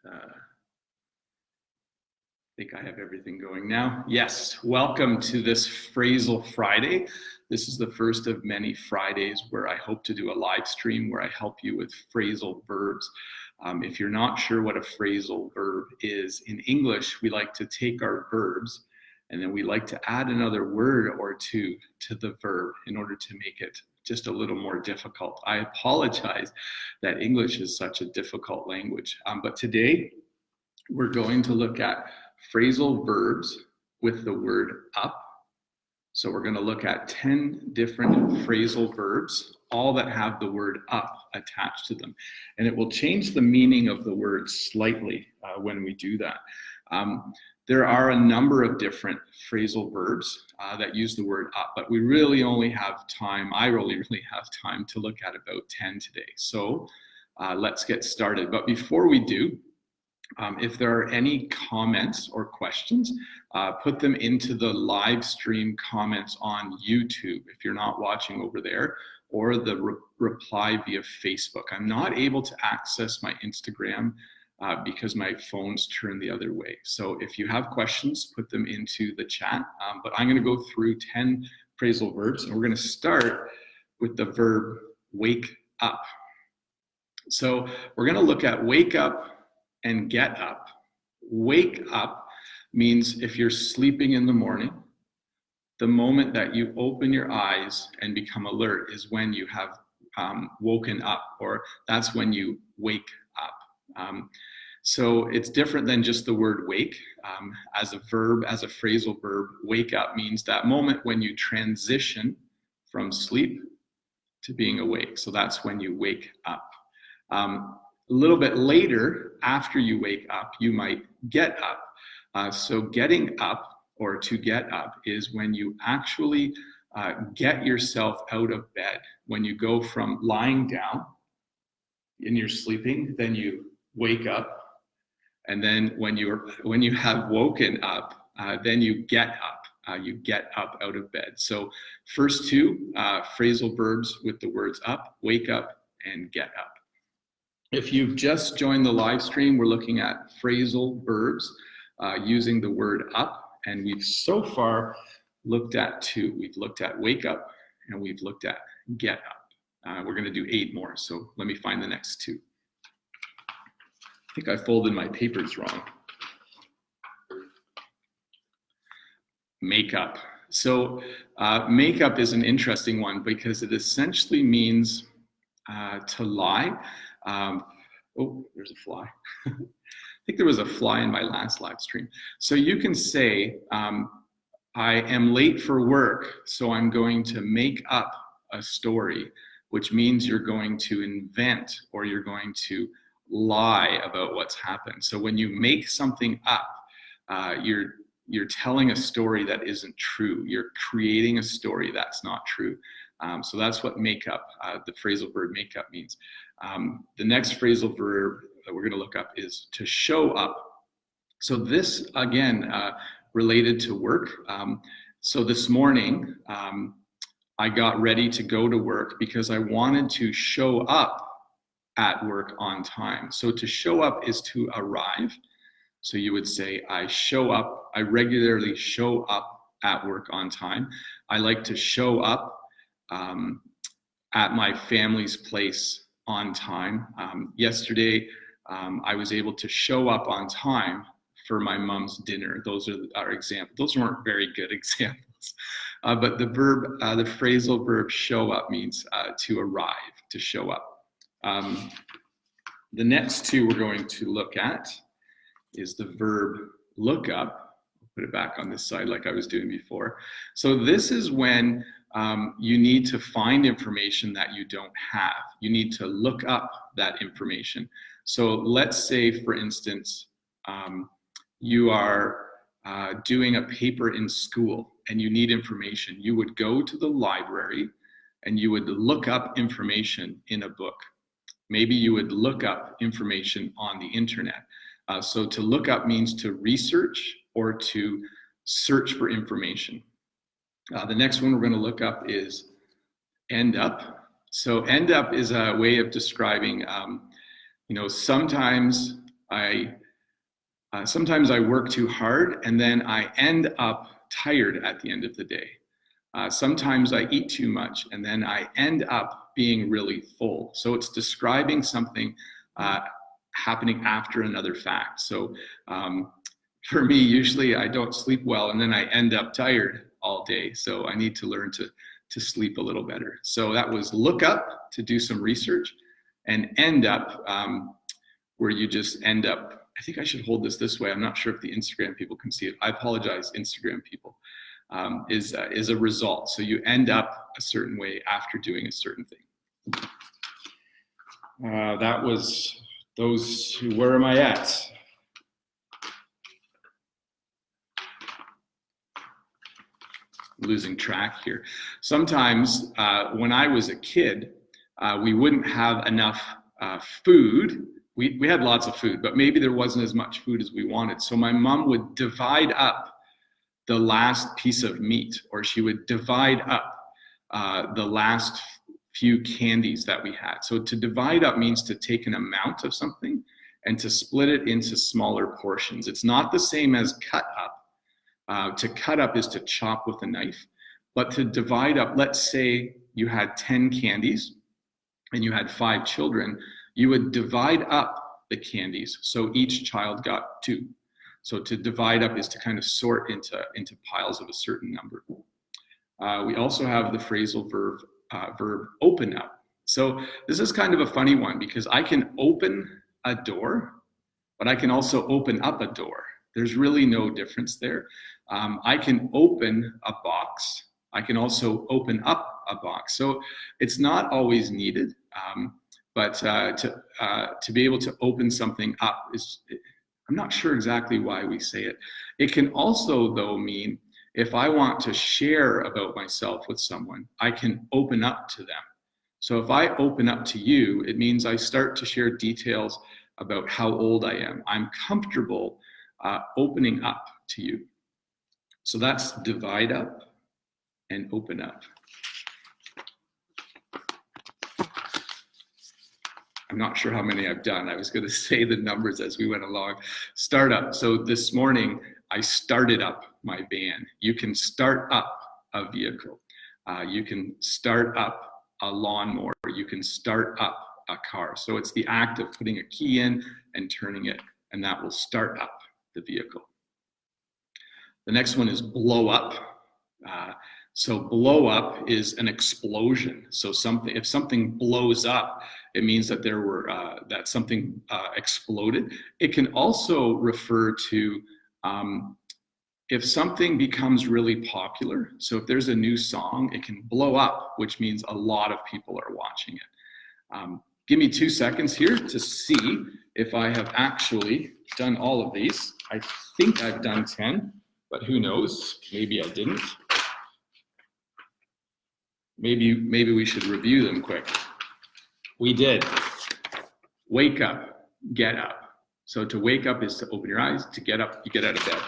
I think I have everything going now. Yes, welcome to this Phrasal Friday. This is the first of many Fridays where I hope to do a live stream where I help you with phrasal verbs. If you're not sure what a phrasal verb is, in English, we like to take our verbs and then we like to add another word or two to the verb in order to make it just a little more difficult. I apologize that English is such a difficult language, but today we're going to look at phrasal verbs with the word up. So we're going to look at 10 different phrasal verbs, all that have the word up attached to them. And it will change the meaning of the word slightly when we do that. There are a number of different phrasal verbs that use the word up, but we really only have time, I really have time to look at about 10 today. So let's get started. But before we do, if there are any comments or questions, put them into the live stream comments on YouTube if you're not watching over there, or the reply via Facebook. I'm not able to access my Instagram because my phone's turned the other way. So if you have questions, put them into the chat. But I'm going to go through 10 phrasal verbs, and we're going to start with the verb wake up. So we're going to look at wake up and get up. Wake up means if you're sleeping in the morning, the moment that you open your eyes and become alert is when you have woken up, or that's when you wake up. So it's different than just the word wake. As a verb, as a phrasal verb, wake up means that moment when you transition from sleep to being awake. So that's when you wake up. A little bit later, after you wake up, you might get up. So getting up, or to get up, is when you actually get yourself out of bed. When you go from lying down and you're sleeping, then you wake up. And then when you have woken up, then you get up. You get up out of bed. So first two phrasal verbs with the words up, wake up and get up. If you've just joined the live stream, we're looking at phrasal verbs using the word up, and we've so far looked at two. We've looked at wake up and we've looked at get up. We're going to do 8 more, so let me find the next 2. I think I folded my papers wrong. Make up. So make up is an interesting one because it essentially means to lie. Oh, there's a fly. I think there was a fly in my last live stream. So you can say, I am late for work, so I'm going to make up a story, which means you're going to invent or you're going to lie about what's happened. So when you make something up, you're telling a story that isn't true. You're creating a story that's not true. So that's what make up, the phrasal verb make up means. The next phrasal verb that we're going to look up is to show up. So this, again, related to work. So this morning, I got ready to go to work because I wanted to show up at work on time. So to show up is to arrive. So you would say, I show up, I regularly show up at work on time. I like to show up at my family's place on time. Yesterday, I was able to show up on time for my mom's dinner. Those are our examples. Those weren't very good examples. But the verb, the phrasal verb show up means to arrive, to show up. The next 2 we're going to look at is the verb look up. I'll put it back on this side like I was doing before. So this is when you need to find information that you don't have. You need to look up that information. So let's say, for instance, you are doing a paper in school and you need information. You would go to the library and you would look up information in a book. Maybe you would look up information on the internet. So to look up means to research or to search for information. The next one we're going to look up is end up. So end up is a way of describing, sometimes Sometimes I work too hard and then I end up tired at the end of the day. Sometimes I eat too much and then I end up being really full. So it's describing something happening after another fact. So for me, usually I don't sleep well and then I end up tired all day. So I need to learn to sleep a little better. So that was look up to do some research, and end up where you just end up. I think I should hold this way. I'm not sure if the Instagram people can see it. I apologize, Instagram people. Is a result. So you end up a certain way after doing a certain thing. That was those. Where am I at? Losing track here. Sometimes when I was a kid, we wouldn't have enough food. We had lots of food, but maybe there wasn't as much food as we wanted. So my mom would divide up the last piece of meat, or she would divide up the last few candies that we had. So to divide up means to take an amount of something and to split it into smaller portions. It's not the same as cut up. To cut up is to chop with a knife, but to divide up, let's say you had 10 candies and you had 5 children, you would divide up the candies. So each child got 2. So to divide up is to kind of sort into piles of a certain number. We also have the phrasal verb open up. So this is kind of a funny one because I can open a door, but I can also open up a door. There's really no difference there. I can open a box. I can also open up a box. So it's not always needed, but to be able to open something up is, I'm not sure exactly why we say it. It can also, though, mean if I want to share about myself with someone, I can open up to them. So if I open up to you, it means I start to share details about how old I am. I'm comfortable opening up to you. So that's divide up and open up. I'm not sure how many I've done. I was going to say the numbers as we went along. Start up. So this morning, I started up my van. You can start up a vehicle. You can start up a lawnmower. You can start up a car. So it's the act of putting a key in and turning it, and that will start up the vehicle. The next one is blow up. So blow up is an explosion. So if something blows up, it means that that something exploded. It can also refer to if something becomes really popular. So if there's a new song, it can blow up, which means a lot of people are watching it. Give me 2 seconds here to see if I have actually done all of these. I think I've done 10, but who knows? Maybe I didn't. Maybe we should review them quick. We did. Wake up, get up. So to wake up is to open your eyes. To get up, you get out of bed.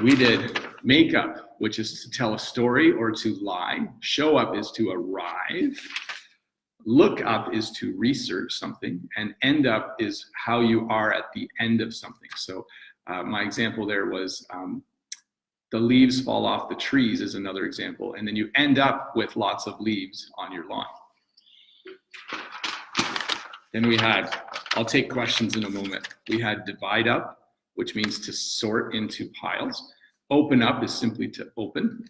We did make up, which is to tell a story or to lie. Show up is to arrive. Look up is to research something. And end up is how you are at the end of something. So my example there was the leaves fall off the trees is another example. And then you end up with lots of leaves on your lawn. Then we had, I'll take questions in a moment. We had divide up, which means to sort into piles. Open up is simply to open.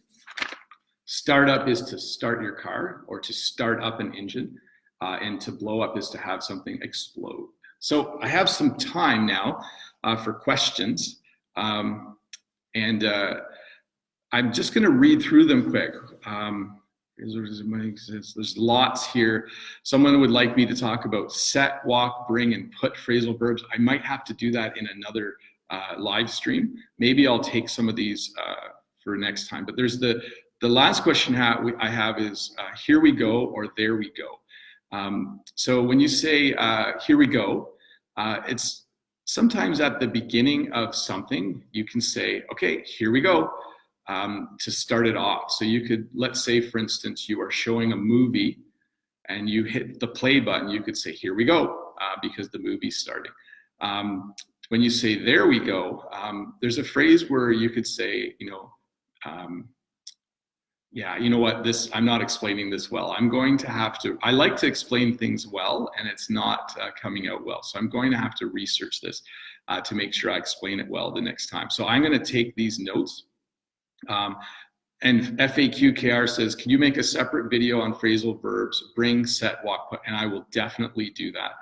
Start up is to start your car or to start up an engine. And to blow up is to have something explode. So I have some time now for questions. And I'm just going to read through them quick. There's lots here. Someone would like me to talk about set, walk, bring, and put phrasal verbs. I might have to do that in another live stream. Maybe I'll take some of these for next time. But there's the last question I have is here we go or there we go. So when you say here we go, it's sometimes at the beginning of something, you can say, okay, here we go, to start it off. So you could, let's say, for instance, you are showing a movie and you hit the play button, you could say, here we go, because the movie's starting. When you say "there we go," there's a phrase where you could say, yeah, you know what, I'm not explaining this well. I'm going to have to, I like to explain things well, and it's not coming out well. So I'm going to have to research this to make sure I explain it well the next time. So I'm going to take these notes. And FAQKR says, can you make a separate video on phrasal verbs, bring, set, walk, put? And I will definitely do that.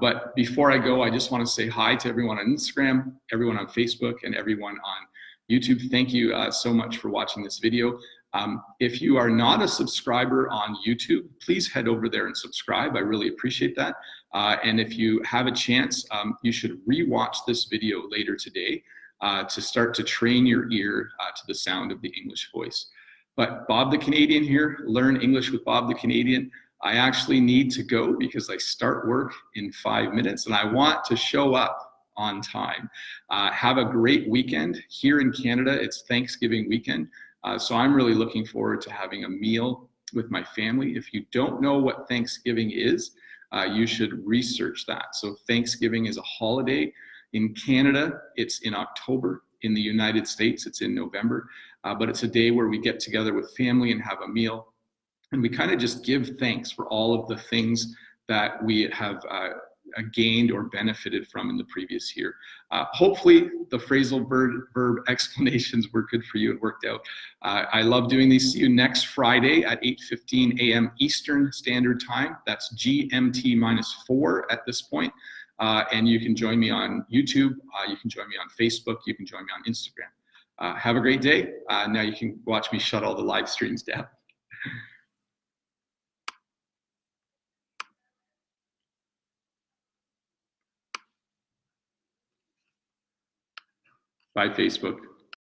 But before I go, I just want to say hi to everyone on Instagram, everyone on Facebook, and everyone on YouTube. Thank you so much for watching this video. If you are not a subscriber on YouTube, please head over there and subscribe. I really appreciate that. And if you have a chance, you should rewatch this video later today to start to train your ear to the sound of the English voice. But Bob the Canadian here, Learn English with Bob the Canadian. I actually need to go because I start work in 5 minutes and I want to show up on time. Have a great weekend. Here in Canada, it's Thanksgiving weekend. So I'm really looking forward to having a meal with my family. If you don't know what Thanksgiving is, you should research that. So Thanksgiving is a holiday. In Canada, it's in October. In the United States, it's in November. But it's a day where we get together with family and have a meal. And we kind of just give thanks for all of the things that we have gained or benefited from in the previous year. Hopefully the phrasal verb explanations were good for you. It worked out. I love doing these. See you next Friday at 8:15 a.m. Eastern Standard Time. That's GMT -4 at this point. And you can join me on YouTube. You can join me on Facebook. You can join me on Instagram. Have a great day. Now you can watch me shut all the live streams down. Bye, Facebook.